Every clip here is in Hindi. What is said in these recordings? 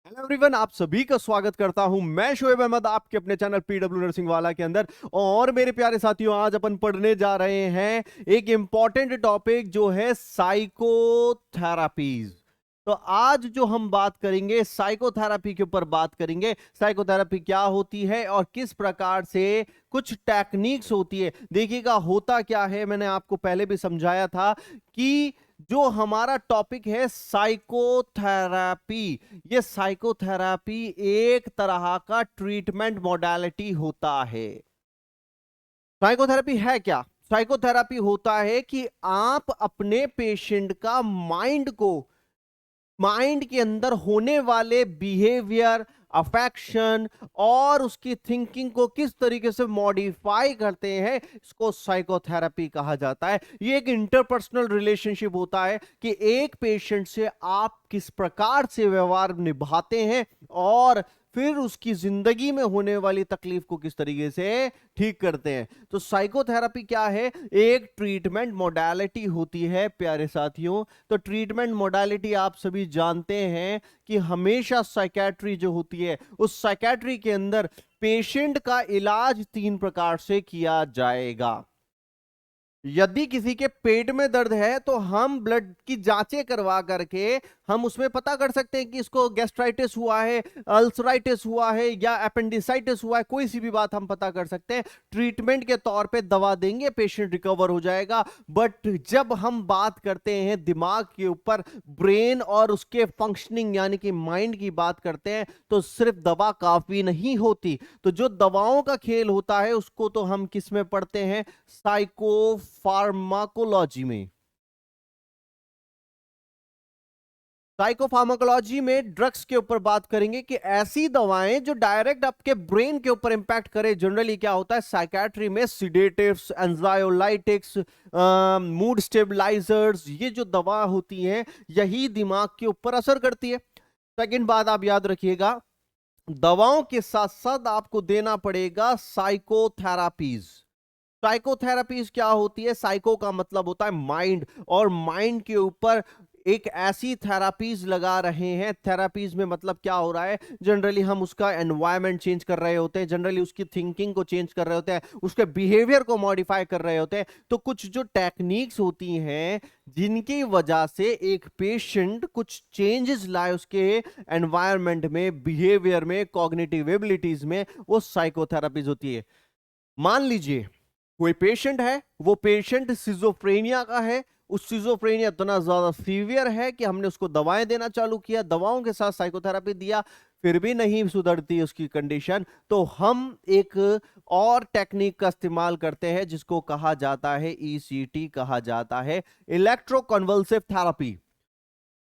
हेलो एवरीवन, आप सभी का स्वागत करता हूं। मैं शोएब अहमद आपके अपने चैनल पीडब्ल्यू नर्सिंग वाला के अंदर। और मेरे प्यारे साथियों, आज अपन पढ़ने जा रहे हैं एक इंपॉर्टेंट टॉपिक जो है साइकोथेरापीज। तो आज जो हम बात करेंगे साइकोथेरापी के ऊपर बात करेंगे। साइकोथेरापी क्या होती है और किस प्रकार से कुछ टेक्निक्स होती है। देखिएगा होता क्या है, मैंने आपको पहले भी समझाया था कि जो हमारा टॉपिक है साइकोथेरापी, ये साइकोथेरापी एक तरह का ट्रीटमेंट मॉडलिटी होता है। साइकोथेरेपी है क्या? साइकोथेरापी होता है कि आप अपने पेशेंट का माइंड के अंदर होने वाले बिहेवियर, अफेक्शन और उसकी थिंकिंग को किस तरीके से मॉडिफाई करते हैं, इसको साइकोथेरेपी कहा जाता है। ये एक इंटरपर्सनल रिलेशनशिप होता है कि एक पेशेंट से आप किस प्रकार से व्यवहार निभाते हैं और फिर उसकी जिंदगी में होने वाली तकलीफ को किस तरीके से ठीक करते हैं। तो साइकोथेरेपी क्या है? एक ट्रीटमेंट मोडालिटी होती है प्यारे साथियों। तो ट्रीटमेंट मोडालिटी आप सभी जानते हैं कि हमेशा साइकेट्री जो होती है, उस साइकेट्री के अंदर पेशेंट का इलाज 3 प्रकार से किया जाएगा। यदि किसी के पेट में दर्द है तो हम ब्लड की जांचें करवा करके हम उसमें पता कर सकते हैं कि इसको गैस्ट्राइटिस हुआ है, अल्सराइटिस हुआ है या अपेंडिसाइटिस हुआ है। कोई सी भी बात हम पता कर सकते हैं। ट्रीटमेंट के तौर पे दवा देंगे, पेशेंट रिकवर हो जाएगा। बट जब हम बात करते हैं दिमाग के ऊपर, ब्रेन और उसके फंक्शनिंग यानी कि माइंड की बात करते हैं, तो सिर्फ दवा काफी नहीं होती। तो जो दवाओं का खेल होता है उसको तो हम किस में पढ़ते हैं? साइको फार्माकोलॉजी में। साइकोफार्माकोलॉजी में ड्रग्स के ऊपर बात करेंगे कि ऐसी दवाएं जो डायरेक्ट आपके ब्रेन के ऊपर इंपैक्ट करे। जनरली क्या होता है साइकेट्री में? सिडेटिव्स, एंजायोलाइटिक्स, मूड स्टेबलाइजर्स, ये जो दवा होती हैं यही दिमाग के ऊपर असर करती है। सेकंड बात आप याद रखिएगा, दवाओं के साथ साथ आपको देना पड़ेगा साइकोथेरापीज। साइकोथेरापीज क्या होती है? साइको का मतलब होता है माइंड, और माइंड के ऊपर एक ऐसी थेरापीज लगा रहे हैं। थेरापीज में मतलब क्या हो रहा है? जनरली हम उसका एनवायरनमेंट चेंज कर रहे होते हैं, जनरली उसकी थिंकिंग को चेंज कर रहे होते हैं, उसके बिहेवियर को मॉडिफाई कर रहे होते हैं। तो कुछ जो टेक्निक्स होती हैं जिनकी वजह से एक पेशेंट कुछ चेंजेस लाए उसके एनवायरनमेंट में, बिहेवियर में, कॉग्निटिव एबिलिटीज में, वो साइकोथेरापीज होती है। मान लीजिए कोई पेशेंट है, वो पेशेंट सिजोफ्रेनिया का है। उस सिजोफ्रेनिया इतना ज्यादा सीवियर है कि हमने उसको दवाएं देना चालू किया, दवाओं के साथ साइकोथेरेपी दिया, फिर भी नहीं सुधरती उसकी कंडीशन। तो हम एक और टेक्निक का इस्तेमाल करते हैं जिसको कहा जाता है ईसीटी कहा जाता है, इलेक्ट्रोकन्वल्सिव थेरेपी।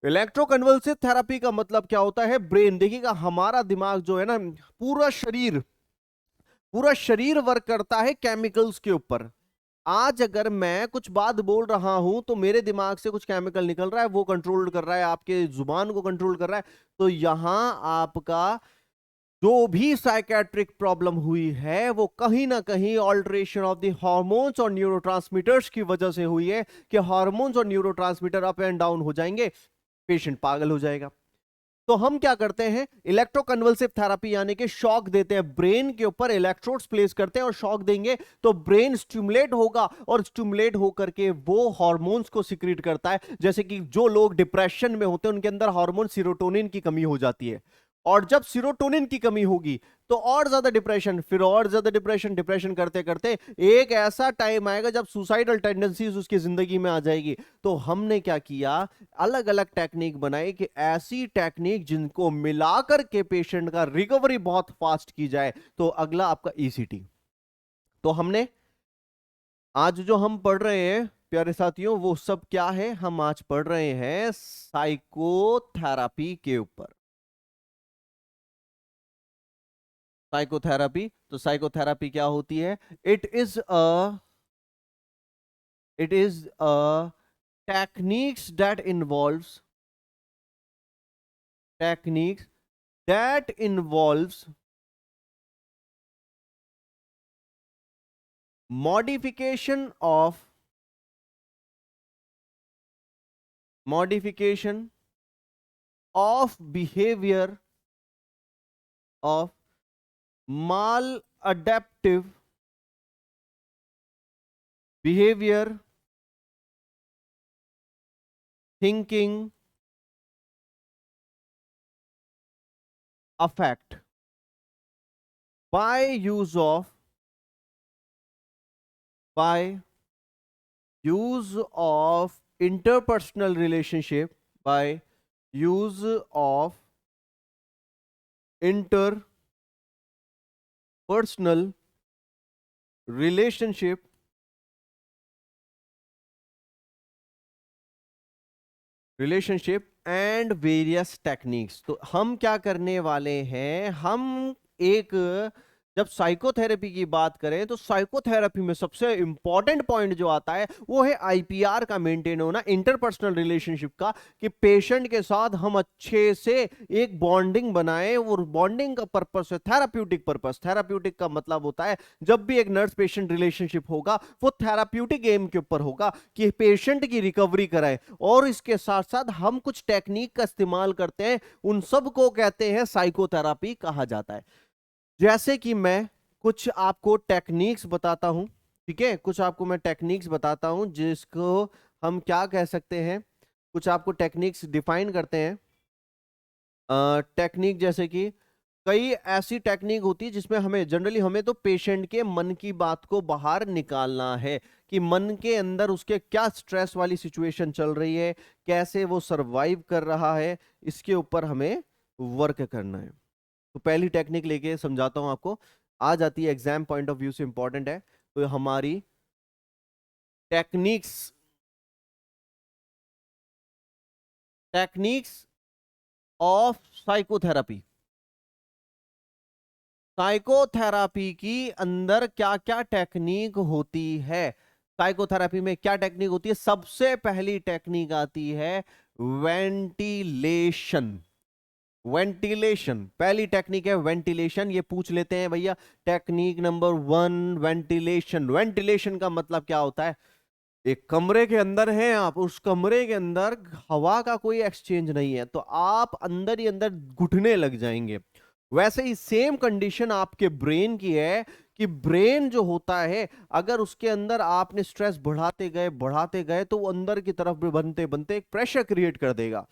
इलेक्ट्रोकन्वल्सिव थेरेपी का मतलब क्या होता है? ब्रेन, देखिएगा हमारा दिमाग जो है ना, पूरा शरीर पूरा शरीर वर्क करता है केमिकल्स के ऊपर। आज अगर मैं कुछ बात बोल रहा हूं तो मेरे दिमाग से कुछ केमिकल निकल रहा है, वो कंट्रोल कर रहा है, आपके जुबान को कंट्रोल कर रहा है। तो यहां आपका जो भी साइकेट्रिक प्रॉब्लम हुई है वो कहीं ना कहीं ऑल्टरेशन ऑफ द हार्मोन्स और न्यूरोट्रांसमीटर्स की वजह से हुई है कि हार्मोन्स और न्यूरोट्रांसमीटर अप एंड डाउन हो जाएंगे, पेशेंट पागल हो जाएगा। तो हम क्या करते हैं? इलेक्ट्रोकन्वल्सिव थेरेपी यानी कि शॉक देते हैं, ब्रेन के ऊपर इलेक्ट्रोड्स प्लेस करते हैं और शॉक देंगे तो ब्रेन स्टिमुलेट होगा, और स्टिमुलेट होकर के वो हार्मोन्स को सिक्रीट करता है। जैसे कि जो लोग डिप्रेशन में होते हैं उनके अंदर हार्मोन सीरोटोनिन की कमी हो जाती है, और जब सीरोटोनिन की कमी होगी तो और ज्यादा डिप्रेशन, फिर और ज्यादा डिप्रेशन, डिप्रेशन करते करते एक ऐसा टाइम आएगा जब सुसाइडल टेंडेंसीज उसकी जिंदगी में आ जाएगी। तो हमने क्या किया? अलग अलग टेक्निक बनाई कि ऐसी टेक्निक जिनको मिलाकर के पेशेंट का रिकवरी बहुत फास्ट की जाए। तो अगला आपका ईसीटी। तो हमने आज जो हम पढ़ रहे हैं प्यारे साथियों, वो सब क्या है? हम आज पढ़ रहे हैं साइकोथेरापी के ऊपर। साइकोथेरापी, तो साइकोथेरापी क्या होती है? It is a it is a techniques that involves techniques that involves modification of modification of behavior of maladaptive behavior, thinking, affect by use of by use of interpersonal relationship, by use of interpersonal relationship and various techniques. तो हम क्या करने वाले हैं, हम एक, जब साइकोथेरेपी की बात करें तो साइकोथेरेपी में सबसे इंपॉर्टेंट पॉइंट जो आता है वो है आईपीआर का मेंटेन होना, इंटरपर्सनल रिलेशनशिप का, कि पेशेंट के साथ हम अच्छे से एक बॉन्डिंग बनाएं। और बॉन्डिंग का पर्पस है थेराप्यूटिक पर्पस। थेराप्यूटिक का मतलब होता है जब भी एक नर्स पेशेंट रिलेशनशिप होगा वो थेराप्यूटिक एम के ऊपर होगा कि पेशेंट की रिकवरी कराए, और इसके साथ साथ हम कुछ टेक्निक का इस्तेमाल करते हैं, उन सब को कहते हैं साइकोथेरापी कहा जाता है। जैसे कि मैं कुछ आपको टेक्निक्स बताता हूं, ठीक है, कुछ आपको मैं टेक्निक्स बताता हूं जिसको हम क्या कह सकते हैं, कुछ आपको टेक्निक्स डिफाइन करते हैं। टेक्निक जैसे कि कई ऐसी टेक्निक होती है जिसमें हमें जनरली, हमें तो पेशेंट के मन की बात को बाहर निकालना है कि मन के अंदर उसके क्या स्ट्रेस वाली सिचुएशन चल रही है, कैसे वो सरवाइव कर रहा है, इसके ऊपर हमें वर्क करना है। तो पहली टेक्निक लेके समझाता हूं आपको, आ जाती है एग्जाम पॉइंट ऑफ व्यू से इंपॉर्टेंट है। तो हमारी techniques techniques of psychotherapy. Psychotherapy की अंदर क्या क्या टेक्निक होती है, साइकोथेरापी में क्या टेक्निक होती है, सबसे पहली टेक्निक आती है वेंटिलेशन। वेंटिलेशन पहली टेक्निक है, वेंटिलेशन। ये पूछ लेते हैं भैया, टेक्निक नंबर 1 वेंटिलेशन। वेंटिलेशन का मतलब क्या होता है, एक कमरे के अंदर हैं आप, उस कमरे के अंदर हवा का कोई एक्सचेंज नहीं है, तो आप अंदर ही अंदर घुटने लग जाएंगे। वैसे ही सेम कंडीशन आपके ब्रेन की है कि ब्रेन जो होता है, अगर उसके अंदर आपने स्ट्रेस बढ़ाते गए तो वो अंदर की तरफ बनते बनते एक प्रेशर क्रिएट कर देगा।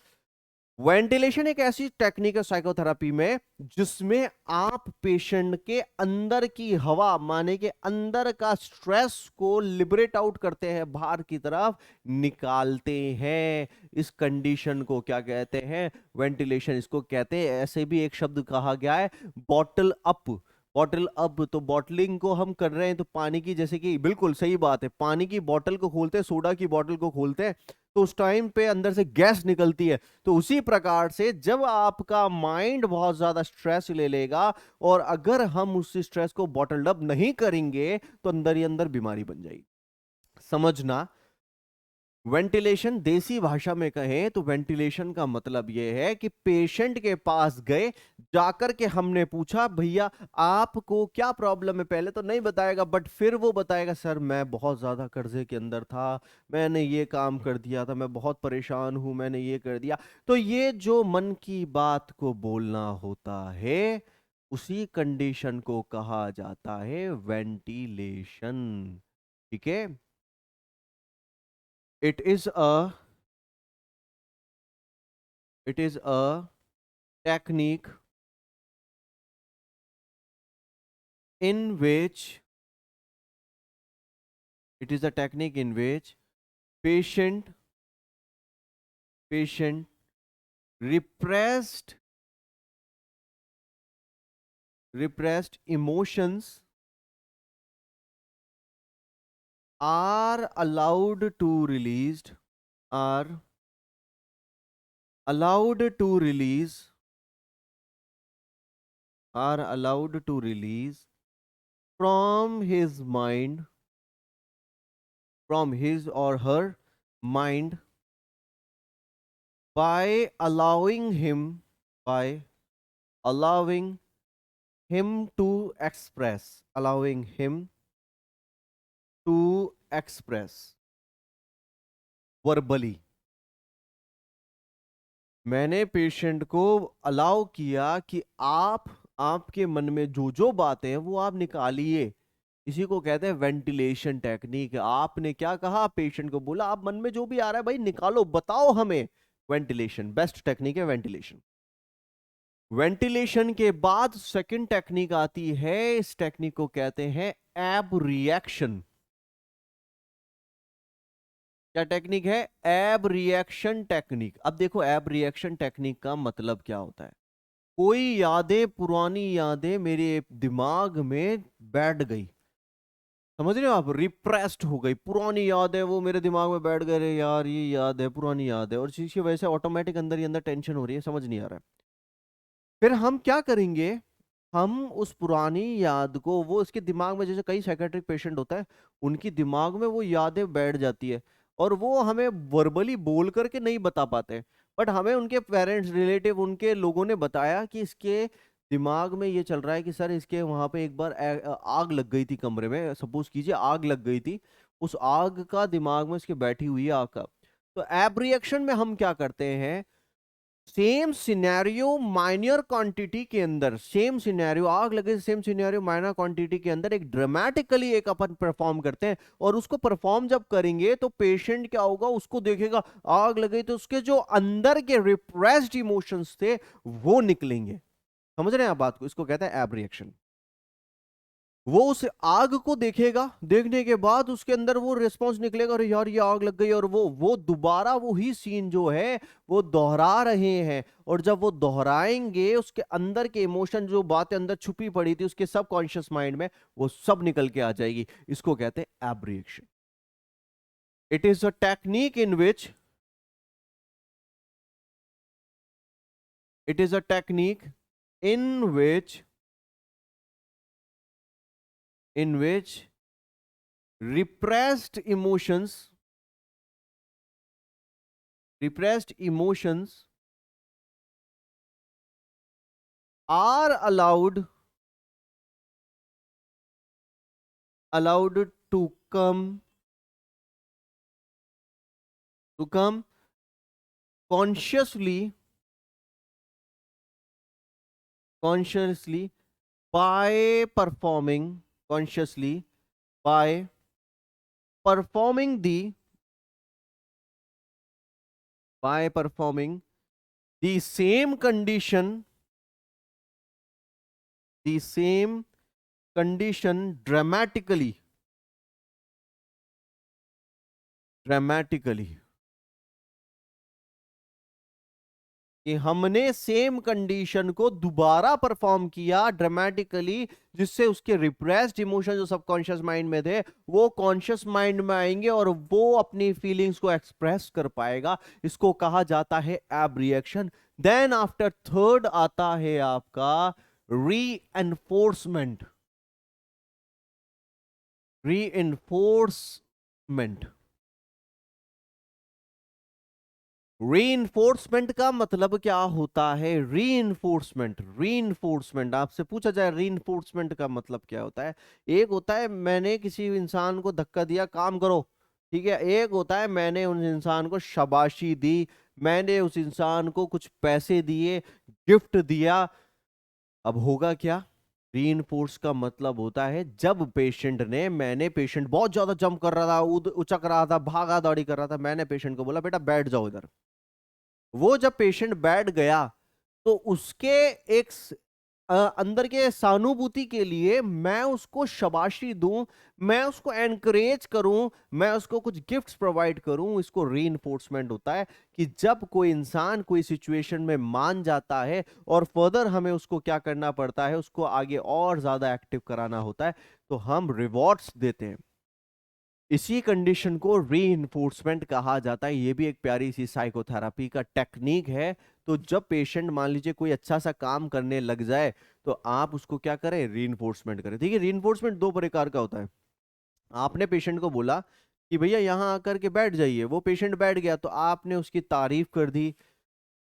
वेंटिलेशन एक ऐसी टेक्निक है साइकोथेरेपी में जिसमें आप पेशेंट के अंदर की हवा, माने के अंदर का स्ट्रेस को लिबरेट आउट करते हैं, बाहर की तरफ निकालते हैं। इस कंडीशन को क्या कहते हैं, वेंटिलेशन। इसको कहते हैं, ऐसे भी एक शब्द कहा गया है, बॉटल अप। बॉटल अप, तो बॉटलिंग को हम कर रहे हैं तो पानी की, जैसे कि बिल्कुल सही बात है, पानी की बोतल को खोलते हैं, सोडा की बोतल को खोलते हैं तो उस टाइम पे अंदर से गैस निकलती है। तो उसी प्रकार से जब आपका माइंड बहुत ज्यादा स्ट्रेस ले लेगा और अगर हम उस स्ट्रेस को बॉटल्ड अप नहीं करेंगे तो अंदर ही अंदर बीमारी बन जाएगी। समझना, वेंटिलेशन देसी भाषा में कहें तो वेंटिलेशन का मतलब यह है कि पेशेंट के पास गए, जाकर के हमने पूछा भैया आपको क्या प्रॉब्लम है, पहले तो नहीं बताएगा बट फिर वो बताएगा सर मैं बहुत ज्यादा कर्जे के अंदर था, मैंने ये काम कर दिया था, मैं बहुत परेशान हूं, मैंने ये कर दिया। तो ये जो मन की बात को बोलना होता है, उसी कंडीशन को कहा जाता है वेंटिलेशन। ठीक है, it is a it is a technique in which it is a technique in which patient patient repressed repressed emotions are are allowed to release allowed to release from his mind, from his or her mind, by allowing him to express, allowing him to express verbally। मैंने पेशेंट को अलाउ किया कि आप आपके मन में जो जो बातें हैं वो आप निकालिए। इसी को कहते हैं वेंटिलेशन टेक्निक। आपने क्या कहा, पेशेंट को बोला आप मन में जो भी आ रहा है भाई निकालो, बताओ हमें। वेंटिलेशन बेस्ट टेक्निक है, वेंटिलेशन। वेंटिलेशन के बाद सेकंड टेक्निक आती है, इस टेक्निक को कहते हैं एब रिएक्शन। क्या टेक्निक है? एब रिएक्शन टेक्निक। अब देखो एब रिएक्शन टेक्निक का मतलब क्या होता है। कोई यादें, पुरानी यादें मेरे दिमाग में बैठ गई, समझ रहे हो आप, रिप्रेस्ड हो गई, पुरानी याद है वो मेरे दिमाग में बैठ गए, "अरे यार ये याद है, पुरानी याद है", और चीज की वजह से ऑटोमेटिक अंदर ही अंदर टेंशन हो रही है, समझ नहीं आ रहा है। फिर हम क्या करेंगे, हम उस पुरानी याद को, वो उसके दिमाग में, जैसे कई साइकेट्रिक पेशेंट होता है उनकी दिमाग में वो यादें बैठ जाती है और वो हमें वर्बली बोल करके नहीं बता पाते, बट हमें उनके पेरेंट्स, रिलेटिव, उनके लोगों ने बताया कि इसके दिमाग में ये चल रहा है कि सर इसके वहां पे एक बार आग लग गई थी कमरे में, सपोज कीजिए आग लग गई थी, उस आग का दिमाग में इसके बैठी हुई है आग का। तो एब रिएक्शन में हम क्या करते हैं, सेम सिनेरियो माइनर क्वांटिटी के अंदर, सेम सिनेरियो आग लगे, सेम सिनेरियो माइनर क्वांटिटी के अंदर एक ड्रामेटिकली एक अपन परफॉर्म करते हैं। और उसको परफॉर्म जब करेंगे तो पेशेंट क्या होगा, उसको देखेगा आग लगी तो उसके जो अंदर के रिप्रेस्ड इमोशंस थे वो निकलेंगे। समझ रहे हैं आप बात को, इसको कहते हैं एब रिएक्शन। वो उस आग को देखेगा, देखने के बाद उसके अंदर वो रिस्पॉन्स निकलेगा, अरे यार ये आग लग गई, और वो दोबारा वो ही सीन जो है वो दोहरा रहे हैं। और जब वो दोहराएंगे उसके अंदर के इमोशन, जो बातें अंदर छुपी पड़ी थी उसके सब कॉन्शियस माइंड में, वो सब निकल के आ जाएगी। इसको कहते हैं एब reaction. It is a technique in which, it is a technique in which, in which repressed emotions, repressed emotions are allowed to come consciously by performing, consciously by performing the, by performing the same condition, the same condition dramatically, dramatically। कि हमने सेम कंडीशन को दोबारा परफॉर्म किया ड्रामेटिकली, जिससे उसके रिप्रेस्ड इमोशन जो सबकॉन्शियस माइंड में थे वो कॉन्शियस माइंड में आएंगे और वो अपनी फीलिंग्स को एक्सप्रेस कर पाएगा। इसको कहा जाता है एब रिएक्शन। देन आफ्टर थर्ड आता है आपका री एनफोर्समेंट, री एनफोर्समेंट। रीइंफोर्समेंट का मतलब क्या होता है? रीइंफोर्समेंट, रीइंफोर्समेंट आपसे पूछा जाए रीइंफोर्समेंट का मतलब क्या होता है। एक होता है मैंने किसी इंसान को धक्का दिया, काम करो, ठीक है। एक होता है मैंने उस इंसान को शाबाशी दी, मैंने उस इंसान को कुछ पैसे दिए, गिफ्ट दिया। अब होगा क्या? रीइंफोर्स का मतलब होता है जब पेशेंट ने, मैंने, पेशेंट बहुत ज्यादा जंप कर रहा था, उचक रहा था, भागा दौड़ी कर रहा था, मैंने पेशेंट को बोला बेटा बैठ जाओ इधर। वो जब पेशेंट बैठ गया तो उसके एक अंदर के सहानुभूति के लिए मैं उसको शाबाशी दूं, मैं उसको एनकरेज करूं, मैं उसको कुछ गिफ्ट्स प्रोवाइड करूं। इसको रीइंफोर्समेंट होता है कि जब कोई इंसान कोई सिचुएशन में मान जाता है और फर्दर हमें उसको क्या करना पड़ता है, उसको आगे और ज्यादा एक्टिव कराना होता है, तो हम रिवॉर्ड्स देते हैं। इसी कंडीशन को रीइंफोर्समेंट कहा जाता है। ये भी एक प्यारी सी साइकोथेरेपी का टेक्निक है। तो जब पेशेंट मान लीजिए कोई अच्छा सा काम करने लग जाए तो आप उसको क्या करें, रीइंफोर्समेंट करें। ठीक है, रीइंफोर्समेंट दो प्रकार का होता है। आपने पेशेंट को बोला कि भैया यहां आकर के बैठ जाइए, वो पेशेंट बैठ गया तो आपने उसकी तारीफ कर दी,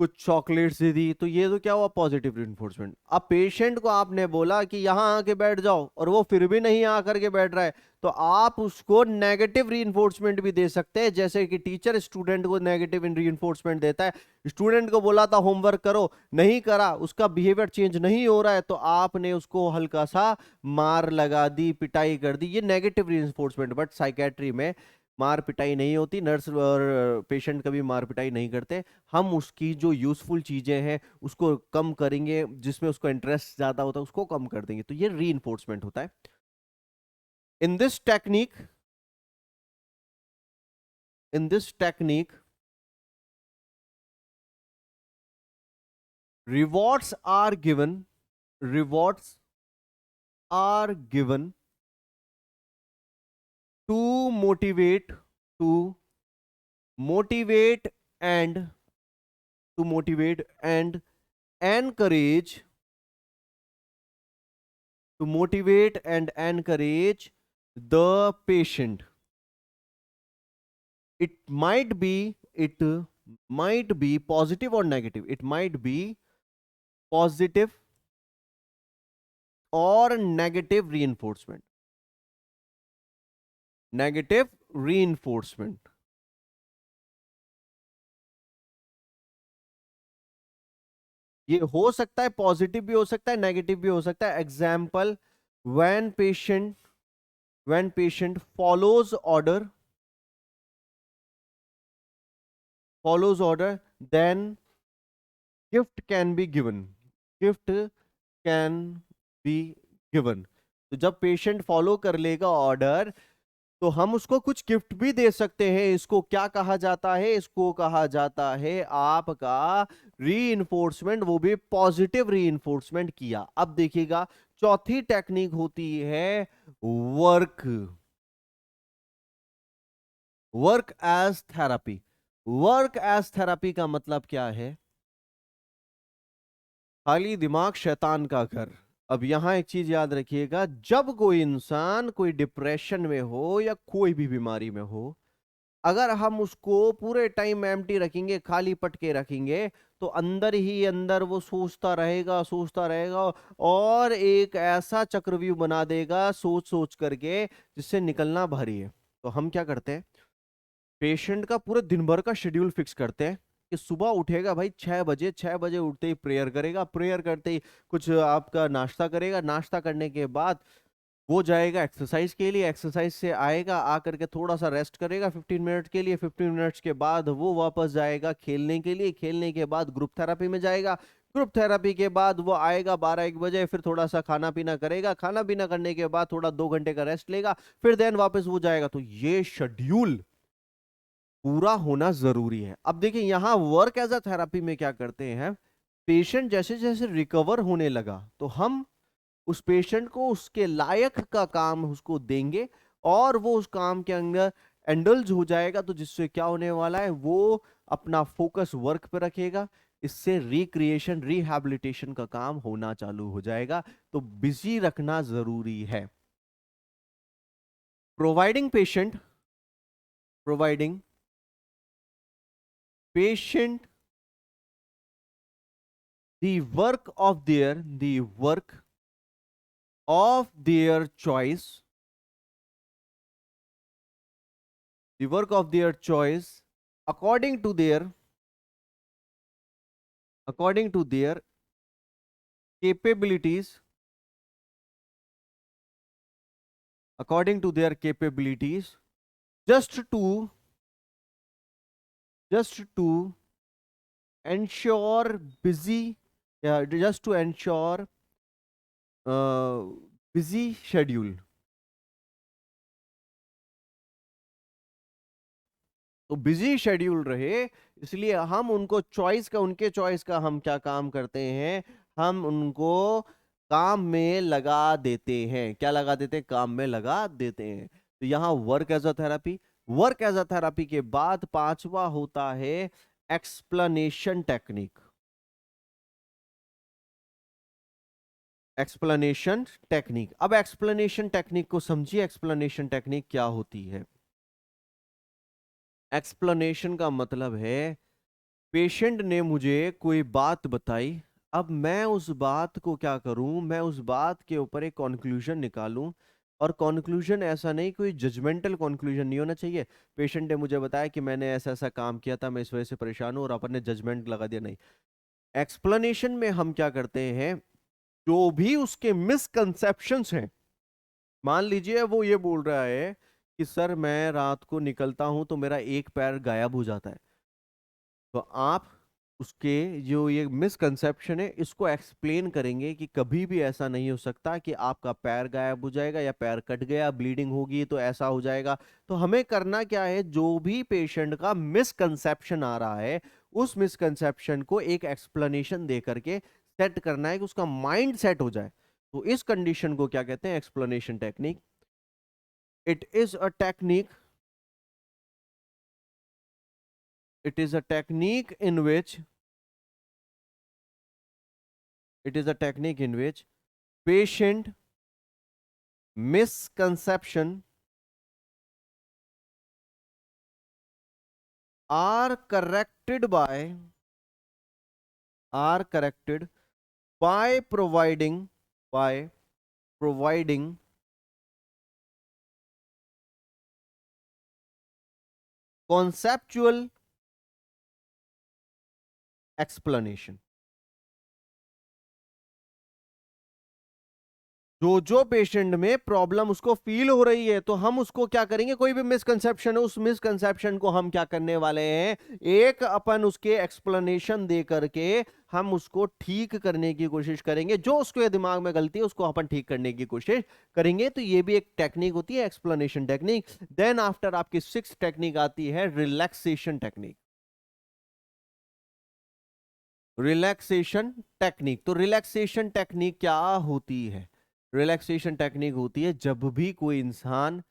कुछ चॉकलेट्स दे दी, तो ये तो क्या हुआ, पॉजिटिव रिइंफोर्समेंट। अब पेशेंट को आपने बोला कि यहां आके बैठ जाओ और वो फिर भी नहीं आकर के बैठ रहा है, तो आप उसको नेगेटिव रिइंफोर्समेंट भी दे सकते हैं, जैसे कि टीचर स्टूडेंट को नेगेटिव रिइंफोर्समेंट देता है। स्टूडेंट को बोला था होमवर्क करो, नहीं करा, उसका बिहेवियर चेंज नहीं हो रहा है, तो आपने उसको हल्का सा मार लगा दी, पिटाई कर दी, ये नेगेटिव रिइंफोर्समेंट। बट साइकेट्री में मार पिटाई नहीं होती, नर्स और पेशेंट कभी मार पिटाई नहीं करते। हम उसकी जो यूजफुल चीजें हैं उसको कम करेंगे, जिसमें उसको इंटरेस्ट ज्यादा होता है उसको कम कर देंगे, तो ये रीइंफोर्समेंट होता है। In this technique, in this technique rewards are given, rewards are given to motivate, to motivate and to motivate and encourage, to motivate and encourage the patient. It might be, it might be positive or negative, it might be positive or negative reinforcement, negative reinforcement। ये हो सकता है पॉजिटिव भी हो सकता है, नेगेटिव भी हो सकता है। Example, when patient, when patient follows order, then gift can be given, gift can be given। तो जब पेशेंट फॉलो कर लेगा ऑर्डर, तो हम उसको कुछ गिफ्ट भी दे सकते हैं। इसको क्या कहा जाता है, इसको कहा जाता है आपका रीइंफोर्समेंट, वो भी पॉजिटिव रीइंफोर्समेंट किया। अब देखिएगा, चौथी टेक्निक होती है work, work as therapy. Work as therapy का मतलब क्या है, खाली दिमाग शैतान का घर। अब यहां एक चीज याद रखिएगा, जब कोई इंसान कोई डिप्रेशन में हो या कोई भी बीमारी में हो, अगर हम उसको पूरे टाइम एम्प्टी रखेंगे, खाली पटके रखेंगे, तो अंदर ही अंदर वो सोचता रहेगा, सोचता रहेगा, और एक ऐसा चक्रव्यूह बना देगा सोच सोच करके, जिससे निकलना भारी है। तो हम क्या करते हैं, पेशेंट का पूरे दिन भर का शेड्यूल फिक्स करते हैं कि सुबह उठेगा भाई 6 बजे, 6 बजे उठते ही प्रेयर करेगा, प्रेयर करते ही कुछ आपका नाश्ता करेगा, नाश्ता करने के बाद वो जाएगा एक्सरसाइज के लिए, एक्सरसाइज से आएगा, आकर के थोड़ा सा रेस्ट करेगा 15 मिनट के लिए, 15 मिनट्स के बाद वो वापस जाएगा खेलने के लिए, खेलने के बाद ग्रुप थेरापी में जाएगा, ग्रुप थेरापी के बाद वो आएगा 12-1 बजे, फिर थोड़ा सा खाना पीना करेगा, खाना पीना करने के बाद थोड़ा 2 घंटे का रेस्ट लेगा, फिर देन वापस वो जाएगा। तो ये शेड्यूल पूरा होना जरूरी है। अब देखिए यहां वर्क एज अ थेरापी में क्या करते हैं, पेशेंट जैसे जैसे रिकवर होने लगा, तो हम उस पेशेंट को उसके लायक का काम उसको देंगे, और वो उस काम के अंदर एंडल्ज हो जाएगा, तो जिससे क्या होने वाला है, वो अपना फोकस वर्क पे रखेगा, इससे रिक्रिएशन, रिहैबिलिटेशन का काम होना चालू हो जाएगा। तो बिजी रखना जरूरी है। Providing patient, providing patient the work of their, the work of their choice, the work of their choice, according to their, according to their capabilities, according to their capabilities, just to, just to ensure busy, yeah, just to ensure uh, busy schedule। तो बिजी शेड्यूल रहे, इसलिए हम उनको चॉइस का, उनके चॉइस का हम क्या काम करते हैं, हम उनको काम में लगा देते हैं। क्या लगा देते हैं, काम में लगा देते हैं। तो यहां work as a therapy, work as a therapy के बाद पांचवा होता है एक्सप्लेनेशन टेक्निक। एक्सप्लेनेशन टेक्निक, अब एक्सप्लेनेशन टेक्निक को समझिए, एक्सप्लेनेशन टेक्निक क्या होती है। एक्सप्लेनेशन का मतलब है पेशेंट ने मुझे कोई बात बताई, अब मैं उस बात को क्या करूं, मैं उस बात के ऊपर एक कंक्लूजन निकालूं। और कंक्लूजन ऐसा नहीं, कोई जजमेंटल कंक्लूजन नहीं होना चाहिए। पेशेंट ने मुझे बताया कि मैंने ऐसा ऐसा काम किया था, मैं इस वजह से परेशान हूं, और अपन ने जजमेंट लगा दिया, नहीं। एक्सप्लेनेशन में हम क्या करते हैं, जो भी उसके मिसकंसेप्शंस हैं, मान लीजिए वो ये बोल रहा है कि सर मैं रात को निकलता हूं तो मेरा एक पैर गायब हो जाता है, तो आप उसके जो ये मिसकंसेप्शन है इसको एक्सप्लेन करेंगे कि कभी भी ऐसा नहीं हो सकता कि आपका पैर गायब हो जाएगा या पैर कट गया, ब्लीडिंग होगी तो ऐसा हो जाएगा। तो हमें करना क्या है, जो भी पेशेंट का मिसकंसेप्शन आ रहा है उस मिसकंसेप्शन को एक एक्सप्लेनेशन दे करके सेट करना है कि उसका माइंड सेट हो जाए। तो इस कंडीशन को क्या कहते हैं, explanation technique. It is a technique, it is a technique in which it is a technique in which patient misconception are corrected by providing conceptual explanation। जो जो पेशेंट में प्रॉब्लम उसको फील हो रही है, तो हम उसको क्या करेंगे, कोई भी मिसकंसेप्शन है उस मिसकंसेप्शन को हम क्या करने वाले हैं, एक अपन उसके एक्सप्लेनेशन दे करके हम उसको ठीक करने की कोशिश करेंगे। जो उसके दिमाग में गलती है उसको अपन ठीक करने की कोशिश करेंगे। तो ये भी एक टेक्निक होती है, एक्सप्लेनेशन टेक्निक। देन आफ्टर आपकी सिक्स्थ टेक्निक आती है रिलैक्सेशन टेक्निक। रिलैक्सेशन टेक्निक, तो रिलैक्सेशन टेक्निक क्या होती है? रिलैक्सेशन टेक्निक होती है जब भी कोई इंसान,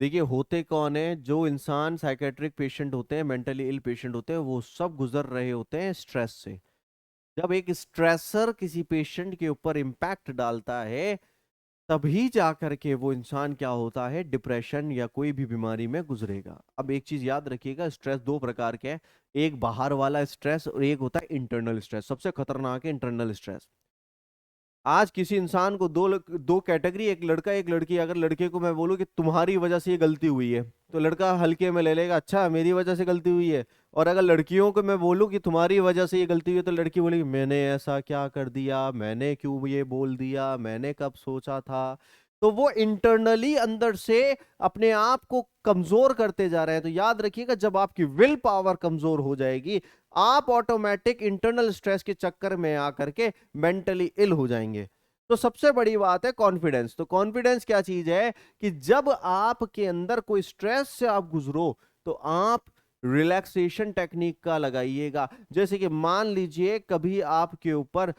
देखिए होते कौन है, जो इंसान साइकेट्रिक पेशेंट होते हैं, मेंटली इल पेशेंट होते हैं, वो सब गुजर रहे होते हैं स्ट्रेस से। जब एक स्ट्रेसर किसी पेशेंट के ऊपर इंपैक्ट डालता है, तभी जाकर के वो इंसान क्या होता है, डिप्रेशन या कोई भी बीमारी में गुजरेगा। अब एक चीज याद रखिएगा, स्ट्रेस दो प्रकार के हैं, एक बाहर वाला स्ट्रेस और एक होता है इंटरनल स्ट्रेस। सबसे खतरनाक है इंटरनल स्ट्रेस। आज किसी इंसान को दो कैटेगरी, एक लड़का एक लड़की, अगर लड़के को मैं बोलूं कि तुम्हारी वजह से ये गलती हुई है, तो लड़का हल्के में ले लेगा, अच्छा मेरी वजह से गलती हुई है। और अगर लड़कियों को मैं बोलूं कि तुम्हारी वजह से ये गलती हुई है, तो लड़की बोलेगी मैंने ऐसा क्या कर दिया, मैंने क्यों ये बोल दिया, मैंने कब सोचा था। तो वो इंटरनली अंदर से अपने आप को कमजोर करते जा रहे हैं। तो याद रखिएगा, जब आपकी विल पावर कमजोर हो जाएगी, आप ऑटोमेटिक इंटरनल स्ट्रेस के चक्कर में आकर के मेंटली इल हो जाएंगे। तो सबसे बड़ी बात है कॉन्फिडेंस। तो कॉन्फिडेंस क्या चीज है, कि जब आपके अंदर कोई स्ट्रेस से आप गुजरो, तो आप रिलैक्सेशन टेक्निक का लगाइएगा। जैसे कि मान लीजिए कभी आपके ऊपर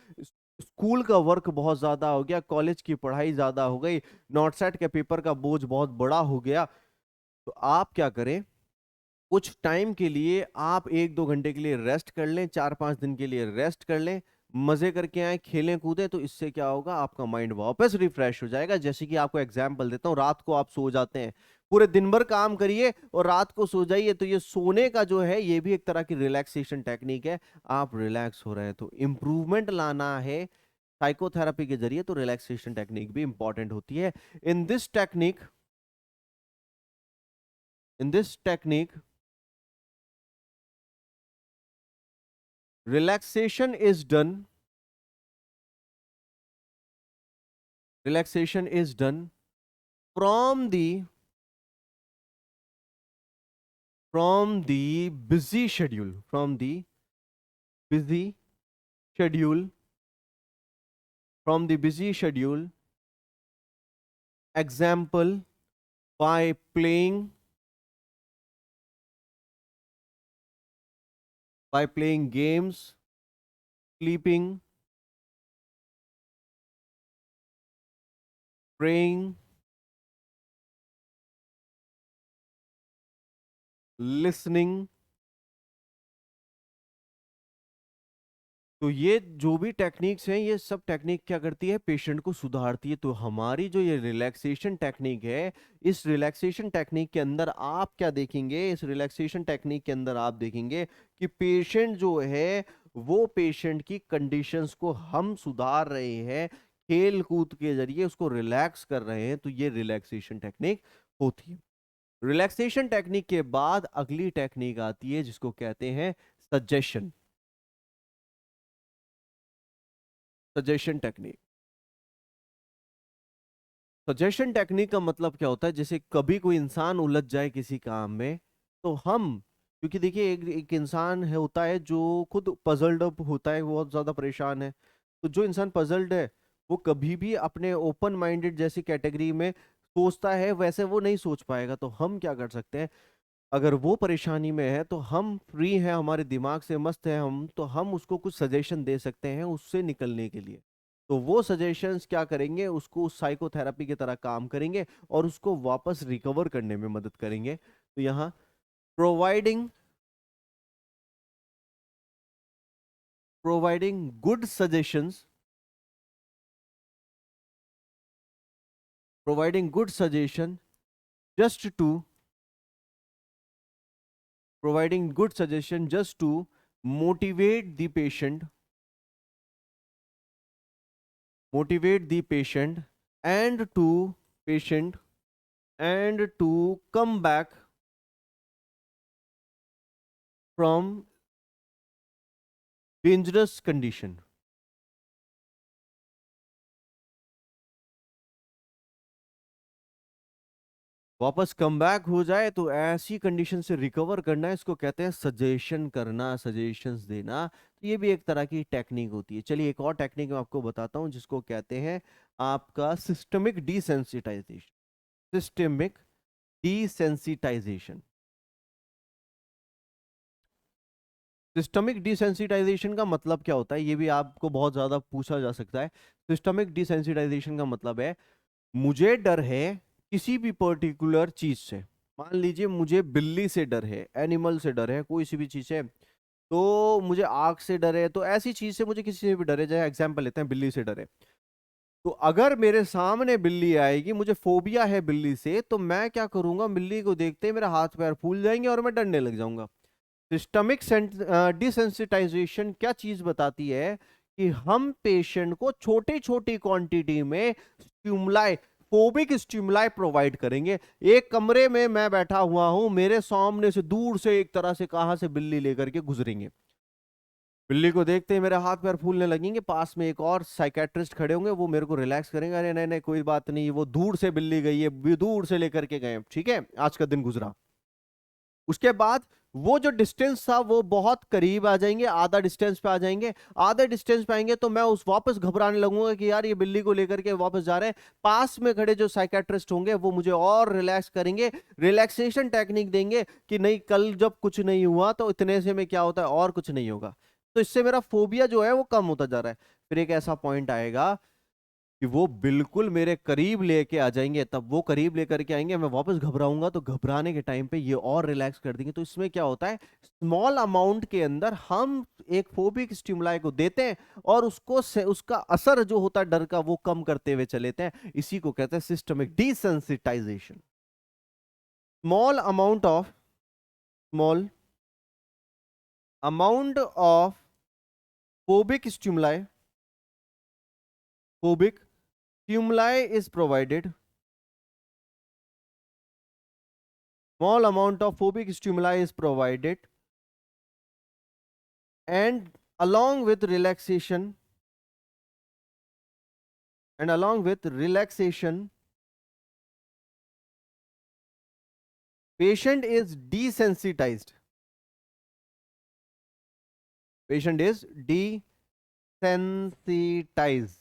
स्कूल का वर्क बहुत ज्यादा हो गया, कॉलेज की पढ़ाई ज्यादा हो गई, नॉट सेट के पेपर का बोझ बहुत बड़ा हो गया, तो आप क्या करें, कुछ टाइम के लिए आप 1-2 घंटे के लिए रेस्ट कर लें, 4-5 दिन के लिए रेस्ट कर लें, मजे करके आए, खेलें कूदें। तो इससे क्या होगा, आपका माइंड वापस रिफ्रेश हो जाएगा। जैसे कि आपको एग्जांपल देता हूं, रात को आप सो जाते हैं, पूरे दिन भर काम करिए और रात को सो जाइए, तो ये सोने का जो है ये भी एक तरह की रिलैक्सेशन टेक्निक है। आप रिलैक्स हो रहे हैं, तो इंप्रूवमेंट लाना है साइकोथेरेपी के जरिए, तो रिलैक्सेशन टेक्निक भी इंपॉर्टेंट होती है। In this technique in this technique relaxation is done relaxation is done from the busy schedule, busy schedule from the busy schedule. Example, by playing games, sleeping, praying, listening तो ये जो भी टेक्निक्स हैं ये सब टेक्निक क्या करती है, पेशेंट को सुधारती है। तो हमारी जो ये रिलैक्सेशन टेक्निक है, इस रिलैक्सेशन टेक्निक के अंदर आप क्या देखेंगे, इस रिलैक्सेशन टेक्निक के अंदर आप देखेंगे कि पेशेंट जो है वो पेशेंट की कंडीशंस को हम सुधार रहे हैं, खेल कूद के जरिए उसको रिलैक्स कर रहे हैं। तो ये रिलैक्सेशन टेक्निक होती है। रिलैक्सेशन टेक्निक के बाद अगली टेक्निक आती है जिसको कहते हैं suggestion. Suggestion technique. Suggestion technique का मतलब क्या होता है, जैसे कभी कोई इंसान उलझ जाए किसी काम में, तो हम, क्योंकि देखिए एक इंसान है होता है जो खुद पजल्ड अप होता है, बहुत ज्यादा परेशान है। तो जो इंसान पजल्ड है वो कभी भी अपने ओपन माइंडेड जैसी कैटेगरी में सोचता है वैसे वो नहीं सोच पाएगा। तो हम क्या कर सकते हैं, अगर वो परेशानी में है तो हम फ्री हैं, हमारे दिमाग से मस्त है हम, तो हम उसको कुछ सजेशन दे सकते हैं उससे निकलने के लिए। तो वो सजेशंस क्या करेंगे, उसको साइकोथेरेपी की तरह काम करेंगे और उसको वापस रिकवर करने में मदद करेंगे। तो यहाँ providing providing good suggestions, providing good suggestion just to providing good suggestion just to motivate the patient, motivate the patient and to patient and to come back from dangerous condition। वापस कम बैक हो जाए, तो ऐसी कंडीशन से रिकवर करना है, इसको कहते हैं सजेशन करना, सजेशंस देना। तो ये भी एक तरह की टेक्निक होती है। चलिए एक और टेक्निक मैं आपको बताता हूँ जिसको कहते हैं आपका systemic desensitization. Systemic desensitization. Systemic desensitization का मतलब क्या होता है, ये भी आपको बहुत ज्यादा पूछा जा सकता है। सिस्टमिक डिसेंसिटाइजेशन का मतलब है, मुझे डर है किसी भी पर्टिकुलर चीज से। मान लीजिए मुझे बिल्ली से डर है, एनिमल से डर है, कोई सी भी चीज है। तो मुझे आग से डर है, तो ऐसी चीज से मुझे किसी से भी डर है, जैसे एग्जांपल लेते हैं बिल्ली से डर है। तो अगर मेरे सामने बिल्ली आएगी, मुझे फोबिया है बिल्ली से, तो मैं क्या करूंगा, बिल्ली को देखते ही मेरा हाथ पैर फूल जाएंगे और मैं डरने लग जाऊंगा। सिस्टमिक डिसेंसिटाइजेशन क्या चीज बताती है कि हम पेशेंट को छोटी छोटी क्वांटिटी में स्टिमुलाई, फोबिक स्टिमुलाई प्रोवाइड करेंगे। एक कमरे में मैं बैठा हुआ हूं, मेरे सामने से दूर से एक तरह से कहां से बिल्ली लेकर के गुजरेंगे, बिल्ली को देखते ही मेरे हाथ पैर फूलने लगेंगे। पास में एक और साइकेट्रिस्ट खड़े होंगे, वो मेरे को रिलैक्स करेंगे, अरे नहीं नहीं कोई बात नहीं, वो दूर से बिल्ली गई है, दूर से लेकर के गए, ठीक है, आज का दिन गुजरा। उसके बाद वो जो डिस्टेंस था वो बहुत करीब आ जाएंगे, आधा डिस्टेंस पे आ जाएंगे। आधे डिस्टेंस पे आएंगे तो मैं उस वापस घबराने लगूंगा कि यार ये बिल्ली को लेकर के वापस जा रहे हैं। पास में खड़े जो साइकेट्रिस्ट होंगे वो मुझे और रिलैक्स करेंगे, रिलैक्सेशन टेक्निक देंगे कि नहीं कल जब कुछ नहीं हुआ तो इतने से में क्या होता है और कुछ नहीं होगा। तो इससे मेरा फोबिया जो है वो कम होता जा रहा है। फिर एक ऐसा पॉइंट आएगा कि वो बिल्कुल मेरे करीब लेके आ जाएंगे, तब वो करीब लेकर के आएंगे, मैं वापस घबराऊंगा, तो घबराने के टाइम पे ये और रिलैक्स कर देंगे। तो इसमें क्या होता है, स्मॉल अमाउंट के अंदर हम एक फोबिक स्टिमुलाई को देते हैं और उसको से उसका असर जो होता है डर का वो कम करते हुए चलेते हैं। इसी को कहते हैं systemic desensitization. Small amount of small amount of phobic stimuli, phobic stimuli is provided, small amount of phobic stimuli is provided, and along with relaxation, and along with relaxation, patient is desensitized, patient is desensitized,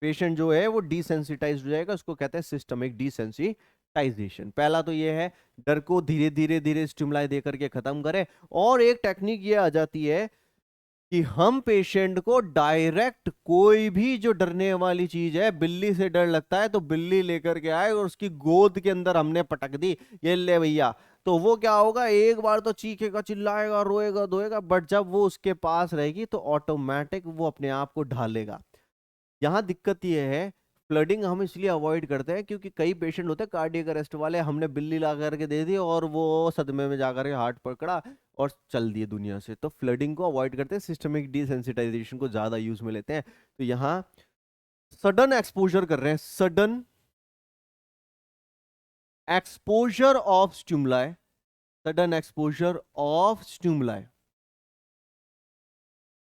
patient जो है वो डिसेंसिटाइज हो जाएगा, उसको कहते हैं सिस्टमिक डिसेंसिटाइजेशन। पहला तो ये है डर को धीरे धीरे धीरे स्टिमुलाई दे करके खत्म करें। और एक टेक्निक ये आ जाती है कि हम पेशेंट को डायरेक्ट कोई भी जो डरने वाली चीज है, बिल्ली से डर लगता है तो बिल्ली लेकर के आए और उसकी गोद के अंदर हमने पटक दी, ये ले भैया तो वो क्या होगा, एक बार तो चीखेगा, चिल्लाएगा, रोएगा धोएगा, बट जब वो उसके पास रहेगी तो ऑटोमेटिक वो अपने आप को ढालेगा। यहाँ दिक्कत ये है, फ्लडिंग हम इसलिए अवॉइड करते हैं क्योंकि कई पेशेंट होते हैं कार्डियक अरेस्ट वाले, हमने बिल्ली ला करके दे दी और वो सदमे में जाकर के हार्ट पकड़ा और चल दिए दुनिया से। तो फ्लडिंग को अवॉइड करते हैं, सिस्टमिक डिसेंसिटाइजेशन को ज्यादा यूज में लेते हैं। तो यहाँ सडन एक्सपोजर कर रहे हैं, sudden exposure of stimuli, sudden exposure of stimuli,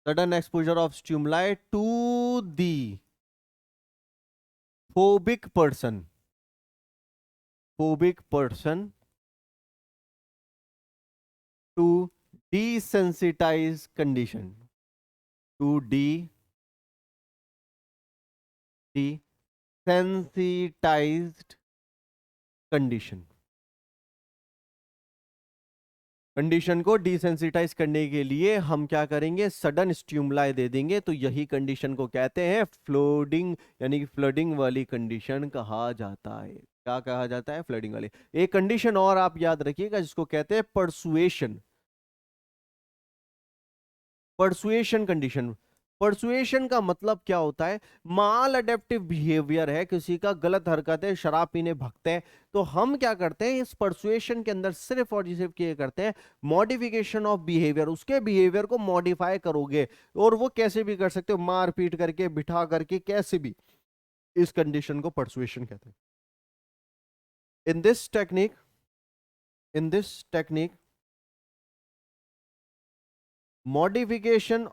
sudden exposure of stimuli to the phobic person, phobic person to desensitize condition, to desensitized condition, condition को डिसेंसिटाइज करने के लिए हम क्या करेंगे, सडन स्ट्यूमलाई दे देंगे। तो यही कंडीशन को कहते हैं फ्लोडिंग, यानी कि फ्लडिंग वाली कंडीशन कहा जाता है। क्या कहा जाता है, फ्लडिंग वाली। एक कंडीशन और आप याद रखिएगा जिसको कहते हैं परसुएशन, परसुएशन कंडीशन। परसुएशन का मतलब क्या होता है, माल अडेप्टिव बिहेवियर है, किसी का गलत हरकत है, शराब पीने भगते हैं, तो हम क्या करते हैं इस परसुएशन के अंदर सिर्फ और सिर्फ क्या करते हैं, मॉडिफिकेशन ऑफ बिहेवियर, उसके बिहेवियर को मॉडिफाई करोगे। और वो कैसे भी कर सकते हो, मार पीट करके, बिठा करके, कैसे भी। इस कंडीशन को परसुएशन कहते हैं। In this technique, in this technique modification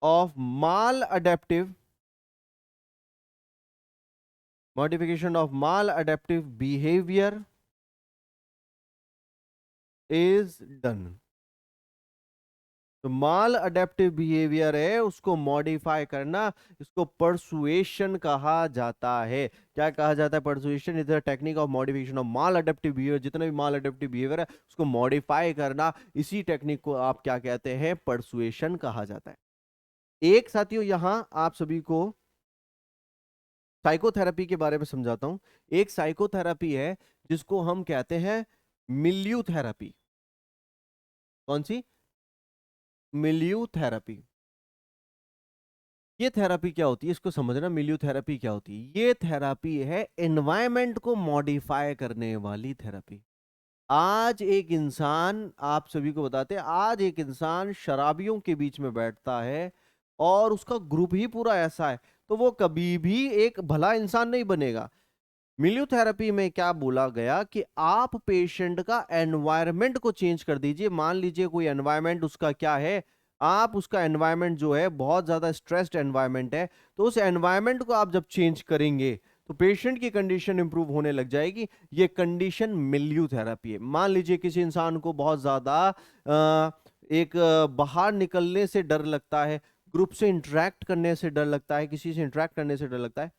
of maladaptive, modification of maladaptive behavior is done। तो माल अडेप्टिव बिहेवियर है, उसको मॉडिफाई करना, इसको परसुएशन कहा जाता है। क्या कहा जाता है, persuasion is the technique of modification of mall adaptive behaviour. जितना भी माल अडेप्टिव बिहेवियर है उसको मॉडिफाई करना, इसी टेक्निक को आप क्या कहते हैं, परसुएशन कहा जाता है। एक साथियों यहां आप सभी को साइकोथेरेपी के बारे में समझाता हूं। एक साइकोथेरेपी है जिसको हम कहते हैं मिल्यू थेरेपी। कौन सी, मिल्यू थेरेपी। ये थेरेपी क्या होती है, इसको समझना, मिल्यू थेरेपी क्या होती है। ये थेरेपी है एनवायरमेंट को मॉडिफाई करने वाली थेरेपी। आज एक इंसान, आप सभी को बताते हैं, आज एक इंसान शराबियों के बीच में बैठता है और उसका ग्रुप ही पूरा ऐसा है, तो वो कभी भी एक भला इंसान नहीं बनेगा। मिलियोथेरेपी में क्या बोला गया कि आप पेशेंट का एनवायरनमेंट को चेंज कर दीजिए। मान लीजिए कोई एनवायरनमेंट उसका क्या है, आप उसका एनवायरनमेंट जो है बहुत ज्यादा स्ट्रेस्ड एनवायरनमेंट है, तो उस एनवायरनमेंट को आप जब चेंज करेंगे तो पेशेंट की कंडीशन इंप्रूव होने लग जाएगी। ये कंडीशन मिलियोथेरेपी है। मान लीजिए किसी इंसान को बहुत ज्यादा बाहर निकलने से डर लगता है, ग्रुप से इंटरेक्ट करने से डर लगता है, किसी से इंटरेक्ट करने से डर लगता है,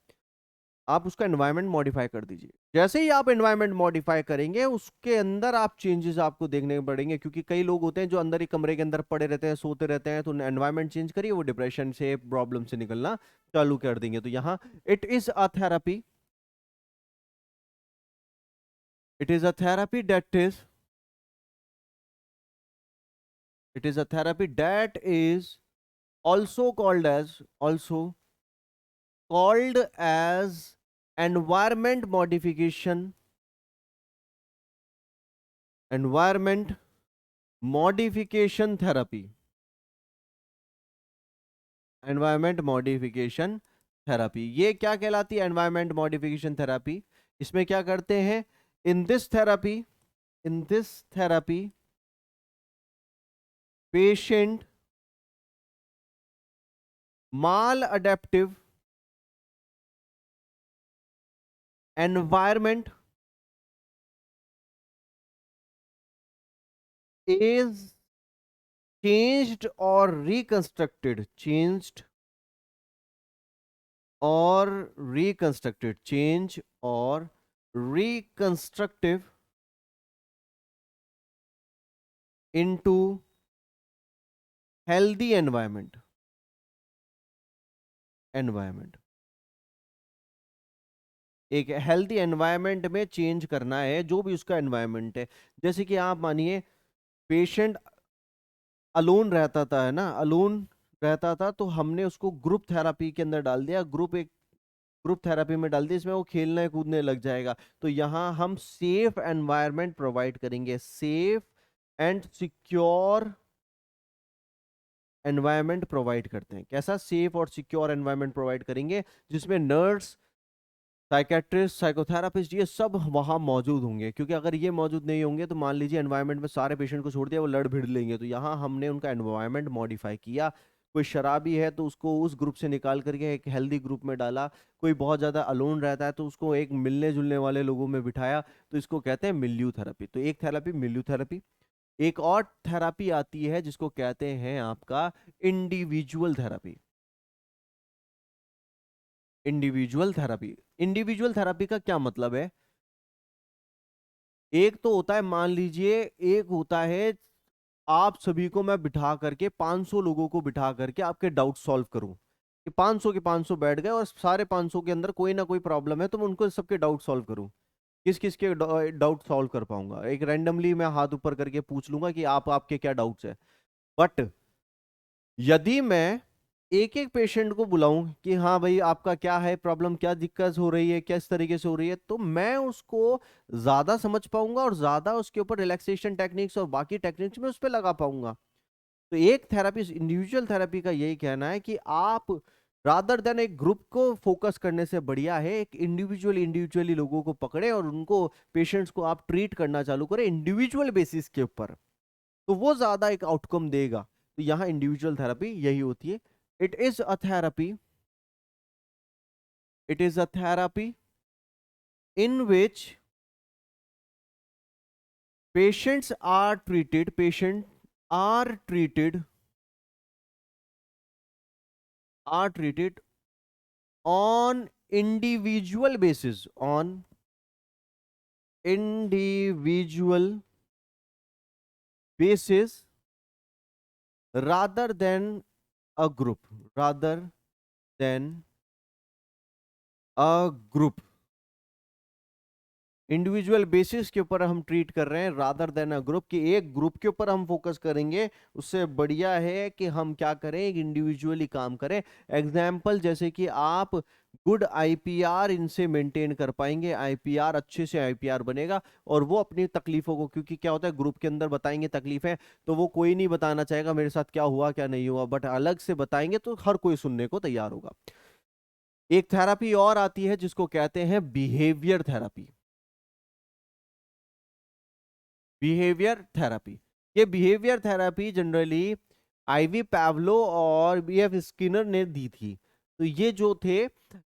आप उसका एनवायरनमेंट मॉडिफाई कर दीजिए। जैसे ही आप एनवायरनमेंट मॉडिफाई करेंगे उसके अंदर आप चेंजेस आपको देखने पड़ेंगे, क्योंकि कई लोग होते हैं जो अंदर ही कमरे के अंदर पड़े रहते हैं, सोते रहते हैं। तो एनवायरनमेंट चेंज करिए, वो डिप्रेशन से, प्रॉब्लम से निकलना चालू कर देंगे। तो यहाँ it is a therapy, it is a therapy that is, it is a therapy that is also called as, also called as environment modification, environment modification therapy, environment modification therapy. ये क्या कहलाती है, एनवायरमेंट मॉडिफिकेशन थेरापी। इसमें क्या करते हैं, in this therapy, in this therapy patient mall adaptive environment is changed or reconstructed, changed or reconstructed, change or reconstructive into healthy environment, environment। एक हेल्दी एनवायरनमेंट में चेंज करना है, जो भी उसका एनवायरनमेंट है। जैसे कि आप मानिए पेशेंट अलोन रहता था, है ना, अलोन रहता था, तो हमने उसको ग्रुप थेरापी के अंदर डाल दिया, ग्रुप थेरापी में डाल दिया, इसमें वो खेलने कूदने लग जाएगा। तो यहाँ हम सेफ एनवायरनमेंट प्रोवाइड करेंगे, safe and secure environment provide करते हैं। कैसा सेफ और सिक्योर एनवायरनमेंट प्रोवाइड करेंगे, जिसमें नर्स, साइकेट्रिस्ट, साइकोथेरापिस्ट, ये सब वहां मौजूद होंगे। क्योंकि अगर ये मौजूद नहीं होंगे तो मान लीजिए एनवायरनमेंट में सारे पेशेंट को छोड़ दिया, वो लड़ भिड़ लेंगे। तो यहाँ हमने उनका एनवायरनमेंट मॉडिफाई किया। कोई शराबी है तो उसको उस ग्रुप से निकाल करके एक हेल्दी ग्रुप में डाला। कोई बहुत ज्यादा अलोन रहता है तो उसको एक मिलने जुलने वाले लोगों में बिठाया। तो इसको कहते हैं मिल्यू थेरेपी। तो एक थेरेपी मिल्यू थेरेपी। एक और थेरापी आती है जिसको कहते हैं आपका individual therapy. Individual therapy, individual therapy का क्या मतलब है? एक तो होता है, मान लीजिए, एक होता है आप सभी को मैं बिठा करके 500 लोगों को बिठा करके आपके डाउट सॉल्व करूं, कि 500 के 500 बैठ गए और सारे 500 के अंदर कोई ना कोई प्रॉब्लम है, तो मैं उनको सबके डाउट सॉल्व करूं। किस किस के डाउट सॉल्व कर पाऊंगा? एक रैंडमली मैं हाथ ऊपर करके पूछ लूंगा कि आप आपके क्या डाउट्स है। बट यदि मैं एक एक पेशेंट को बुलाऊं कि हाँ भाई आपका क्या है प्रॉब्लम, क्या दिक्कत हो रही है, किस तरीके से हो रही है, तो मैं उसको ज्यादा समझ पाऊंगा और ज्यादा उसके ऊपर रिलैक्सेशन टेक्निक्स और बाकी टेक्निक्स में उस पर लगा पाऊंगा। तो एक थेरापी, इंडिविजुअल थेरापी का यही कहना है कि आप रादर देन एक ग्रुप को फोकस करने से बढ़िया है एक इंडिविजुअली लोगों को पकड़े और उनको, पेशेंट्स को आप ट्रीट करना चालू करें इंडिविजुअल बेसिस के ऊपर। तो वो ज्यादा एक आउटकम देगा। तो यहाँ इंडिविजुअल थेरेपी यही होती है। It is a therapy, it is a therapy in which patients are treated, patient are treated, are treated on individual basis, on individual basis, rather than a group, rather than a group। Individual basis के ऊपर हम ट्रीट कर रहे हैं रादर देन अ ग्रुप, कि एक ग्रुप के ऊपर हम फोकस करेंगे। उससे बढ़िया है कि हम क्या करें, एक इंडिविजुअली काम करें। एग्जाम्पल जैसे कि आप गुड आईपीआर इनसे मेंटेन कर पाएंगे, आईपीआर अच्छे से आईपीआर बनेगा। और वो अपनी तकलीफों को, क्योंकि क्या होता है ग्रुप के अंदर बताएंगे तकलीफें, तो वो कोई नहीं बताना चाहेगा मेरे साथ क्या हुआ क्या नहीं हुआ, बट अलग से बताएंगे तो हर कोई सुनने को तैयार होगा। एक थेरापी और आती है जिसको कहते हैं बिहेवियर थेरापी। बिहेवियर थेरापी, ये बिहेवियर थेरापी जनरली आईवी पैवलो और बीएफ स्किनर ने दी थी। तो ये जो थे,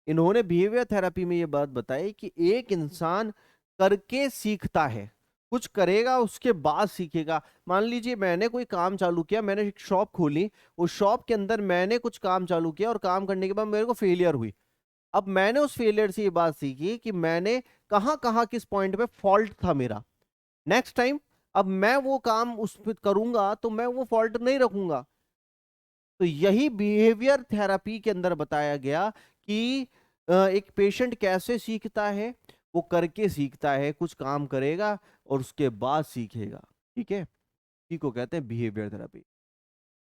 इन्होंने बिहेवियर थेरापी में ये बात बताई कि एक इंसान करके सीखता है, कुछ करेगा उसके बाद सीखेगा। मान लीजिए मैंने कोई काम चालू किया, मैंने एक शॉप खोली, उस शॉप के अंदर मैंने कुछ काम चालू किया और काम करने के बाद मेरे को फेलियर हुई। अब मैंने उस फेलियर से ये बात सीखी कि मैंने कहाँ कहाँ किस पॉइंट पे फॉल्ट था मेरा। नेक्स्ट टाइम अब मैं वो काम उस पर करूंगा तो मैं वो फॉल्ट नहीं रखूंगा। तो यही बिहेवियर थेरेपी के अंदर बताया गया कि एक पेशेंट कैसे सीखता है, वो करके सीखता है, कुछ काम करेगा और उसके बाद सीखेगा। ठीक है, इसी को कहते हैं behaviour therapy.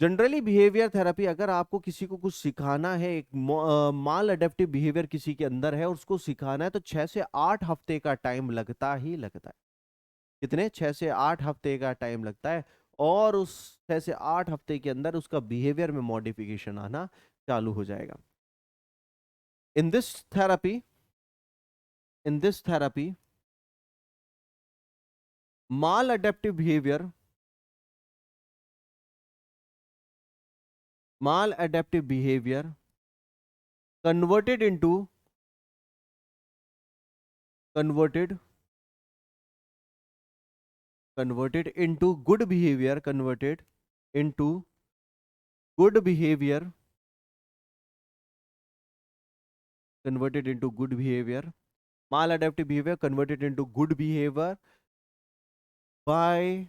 Generally behaviour therapy, अगर आपको किसी को कुछ सिखाना है, एक माल अडेप्टिव बिहेवियर किसी के अंदर है और उसको सिखाना है, तो 6 से 8 हफ्ते का टाइम लगता ही लगता है। कितने? 6 से 8 हफ्ते का टाइम लगता है। और उस 6 से 8 हफ्ते के अंदर उसका बिहेवियर में मॉडिफिकेशन आना चालू हो जाएगा। In this therapy, in this therapy mall adaptive behaviour, mall adaptive behaviour converted into, converted converted into good behaviour, converted into good behaviour, converted into good behavior, maladaptive behavior converted into good behavior by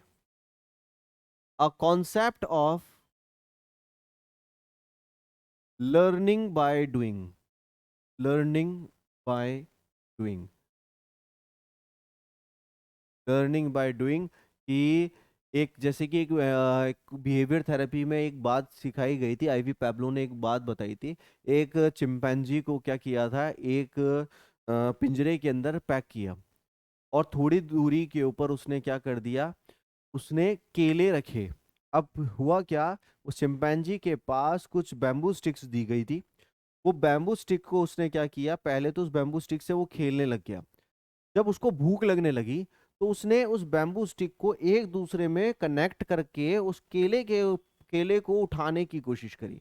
a concept of learning by doing, learning by doing, learning by doing, कि एक जैसे कि एक बिहेवियर थेरेपी में एक बात सिखाई गई थी, आईवी पैब्लो ने एक बात बताई थी। एक चिंपैंजी को क्या किया था, एक पिंजरे के अंदर पैक किया, और थोड़ी दूरी के ऊपर उसने क्या कर दिया, उसने केले रखे। अब हुआ क्या, उस चिंपैंजी के पास कुछ बैम्बू स्टिक्स दी गई थी। वो बैम्बू स्टिक को उसने क्या किया, पहले तो उस बैम्बू स्टिक से वो खेलने लग गया। जब उसको भूख लगने लगी तो उसने उस बैम्बू स्टिक को एक दूसरे में कनेक्ट करके उस केले को उठाने की कोशिश करी।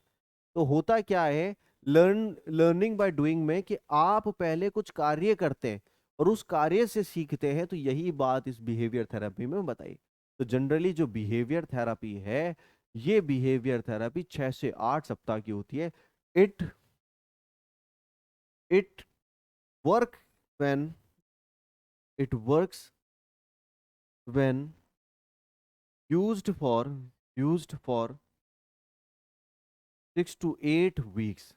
तो होता क्या है, लर्निंग बाय डूइंग में, कि आप पहले कुछ कार्य करते हैं और उस कार्य से सीखते हैं। तो यही बात इस बिहेवियर थेरेपी में बताई। तो जनरली जो बिहेवियर थेरेपी है, ये बिहेवियर थेरेपी 6 से 8 सप्ताह की होती है। It it work when it works when used for 6 to 8 weeks,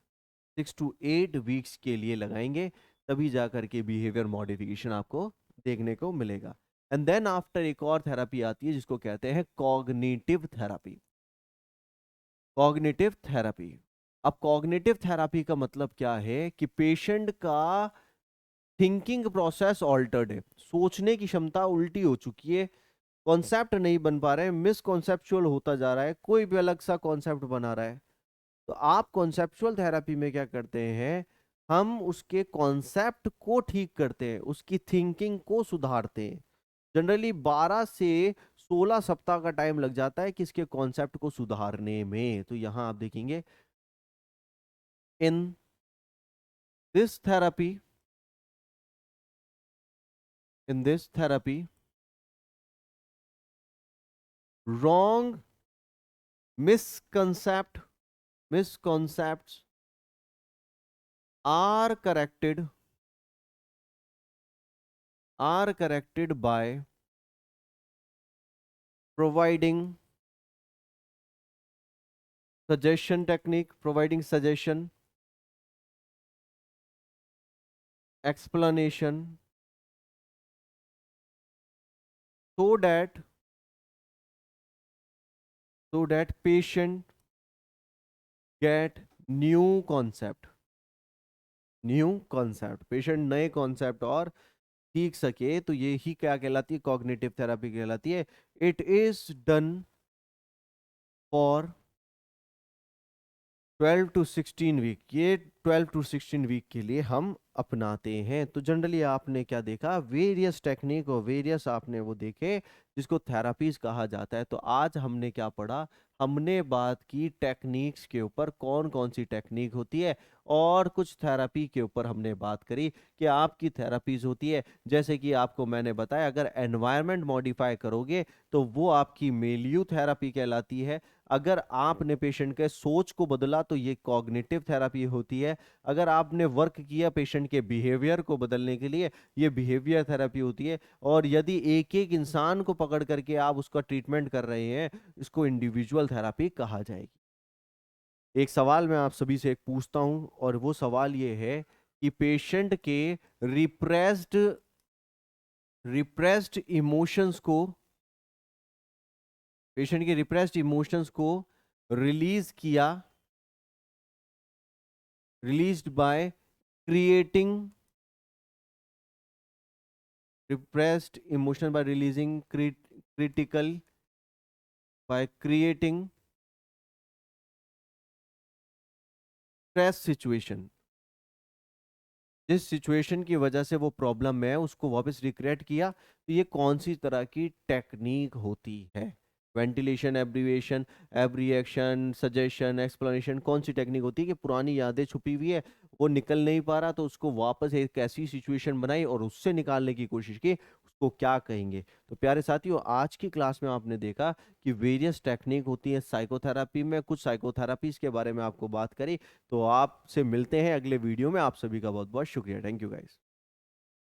6 to 8 weeks के लिए लगाएंगे, तभी जा करके बिहेवियर मॉडिफिकेशन आपको देखने को मिलेगा। एंड देन आफ्टर एक और थेरेपी आती है जिसको कहते हैं कॉग्निटिव थेरेपी। कॉग्निटिव थेरेपी, अब कॉग्निटिव थेरेपी का मतलब क्या है, कि पेशेंट का थिंकिंग प्रोसेस ऑल्टर्ड है, सोचने की क्षमता उल्टी हो चुकी है, कॉन्सेप्ट नहीं बन पा रहे हैं, मिसकॉन्सेप्चुअल होता जा रहा है, कोई भी अलग सा कॉन्सेप्ट बना रहा है। तो आप कॉन्सेप्चुअल थेरेपी में क्या करते हैं, हम उसके कॉन्सेप्ट को ठीक करते हैं, उसकी थिंकिंग को सुधारते हैं। जनरली 12 से 16 सप्ताह का टाइम लग जाता है किसके कॉन्सेप्ट को सुधारने में। तो यहां आप देखेंगे, in this therapy in this therapy wrong misconcept misconcepts are corrected by providing providing suggestion, explanation, so that patient get new concept, patient नए कॉन्सेप्ट और सीख सके। तो ये ही क्या कहलाती है, कॉग्निटिव थेरेपी कहलाती है। It is done for 12 to 16 week, ये 12 to 16 वीक के लिए हम अपनाते हैं। तो जनरली आपने क्या देखा, वेरियस टेक्निक और वेरियस आपने वो देखे जिसको थेरापीज कहा जाता है। तो आज हमने क्या पढ़ा, हमने बात की टेक्निक्स के ऊपर, कौन कौन सी टेक्निक होती है, और कुछ थेरापी के ऊपर हमने बात करी कि आपकी थेरापीज होती है। जैसे कि आपको मैंने बताया, अगर एनवायरनमेंट मॉडिफाई करोगे तो वो आपकी मेलियू थेरापी कहलाती है। अगर आपने पेशेंट के सोच को बदला तो ये कॉग्निटिव थेरापी होती है। अगर आपने वर्क किया पेशेंट के बिहेवियर को बदलने के लिए, ये बिहेवियर थेरेपी होती है। और यदि एक एक इंसान को पकड़ करके आप उसका ट्रीटमेंट कर रहे हैं, इसको इंडिविजुअल थेरेपी कहा जाएगी। एक सवाल मैं आप सभी से एक पूछता हूं, और वो सवाल ये है कि रिप्रेस्ड रिप्रेस्ड इमोशंस को पेशेंट के रिप्रेस्ड इमोशंस को रिलीज किया released by creating repressed emotion by releasing critical by creating stress situation। जिस सिचुएशन की वजह से वो प्रॉब्लम में है उसको वापस रिक्रिएट किया, तो ये कौन सी तरह की टेक्निक होती है। वेंटिलेशन, एब्रीवेशन, एब्रिएक्शन, सजेशन, एक्सप्लेनेशन, कौन सी टेक्निक होती है कि पुरानी यादें छुपी हुई है, वो निकल नहीं पा रहा, तो उसको वापस एक ऐसी सिचुएशन बनाई और उससे निकालने की कोशिश की, उसको क्या कहेंगे। तो प्यारे साथियों, आज की क्लास में आपने देखा कि वेरियस टेक्निक होती है साइकोथेरेपी में, कुछ साइकोथेरेपीज के बारे में आपको बात करी। तो आपसे मिलते हैं अगले वीडियो में। आप सभी का बहुत बहुत शुक्रिया। Thank you guys.